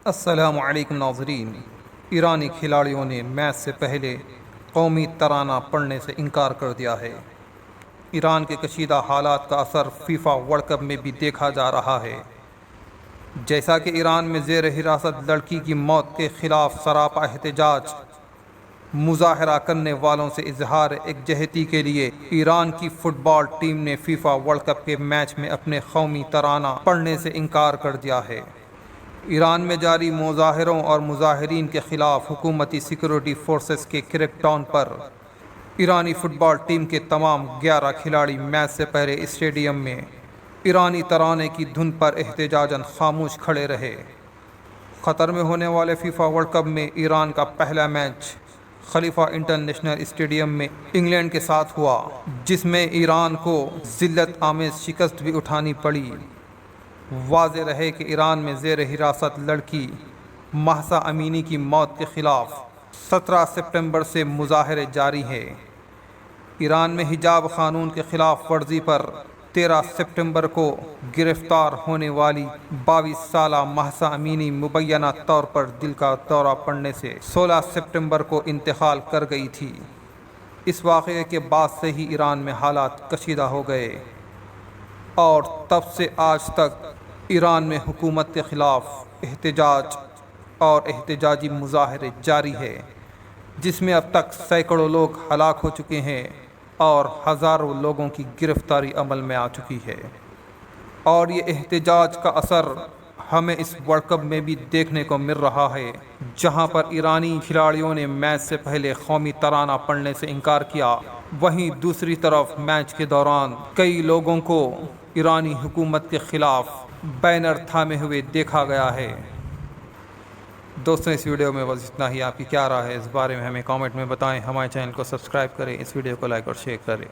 السلام علیکم ناظرین۔ ایرانی کھلاڑیوں نے میچ سے پہلے قومی ترانہ پڑھنے سے انکار کر دیا ہے۔ ایران کے کشیدہ حالات کا اثر فیفا ورلڈ کپ میں بھی دیکھا جا رہا ہے۔ جیسا کہ ایران میں زیر حراست لڑکی کی موت کے خلاف سراپا احتجاج، مظاہرہ کرنے والوں سے اظہار یکجہتی کے لیے ایران کی فٹ بال ٹیم نے فیفا ورلڈ کپ کے میچ میں اپنے قومی ترانہ پڑھنے سے انکار کر دیا ہے۔ ایران میں جاری مظاہروں اور مظاہرین کے خلاف حکومتی سیکورٹی فورسز کے کریک ڈاؤن پر ایرانی فٹ بال ٹیم کے تمام 11 کھلاڑی میچ سے پہلے اسٹیڈیم میں ایرانی ترانے کی دھن پر احتجاجاً خاموش کھڑے رہے۔ قطر میں ہونے والے فیفا ورلڈ کپ میں ایران کا پہلا میچ خلیفہ انٹرنیشنل اسٹیڈیم میں انگلینڈ کے ساتھ ہوا، جس میں ایران کو ذلت آمیز شکست بھی اٹھانی پڑی۔ واضح رہے کہ ایران میں زیر حراست لڑکی مہسا امینی کی موت کے خلاف 17 سپٹمبر سے مظاہرے جاری ہیں۔ ایران میں حجاب قانون کے خلاف ورزی پر 13 سپٹمبر کو گرفتار ہونے والی 22 سالہ مہسا امینی مبینہ طور پر دل کا دورہ پڑنے سے 16 سپٹمبر کو انتقال کر گئی تھی۔ اس واقعے کے بعد سے ہی ایران میں حالات کشیدہ ہو گئے اور تب سے آج تک ایران میں حکومت کے خلاف احتجاج اور احتجاجی مظاہرے جاری ہے، جس میں اب تک سینکڑوں لوگ ہلاک ہو چکے ہیں اور ہزاروں لوگوں کی گرفتاری عمل میں آ چکی ہے۔ اور یہ احتجاج کا اثر ہمیں اس ورلڈ کپ میں بھی دیکھنے کو مل رہا ہے، جہاں پر ایرانی کھلاڑیوں نے میچ سے پہلے قومی ترانہ پڑھنے سے انکار کیا، وہیں دوسری طرف میچ کے دوران کئی لوگوں کو ایرانی حکومت کے خلاف بینر تھامے ہوئے دیکھا گیا ہے۔ دوستوں، اس ویڈیو میں بس اتنا ہی۔ آپ کی کیا رائے ہے اس بارے میں ہمیں کامنٹ میں بتائیں۔ ہمارے چینل کو سبسکرائب کریں، اس ویڈیو کو لائک اور شیئر کریں۔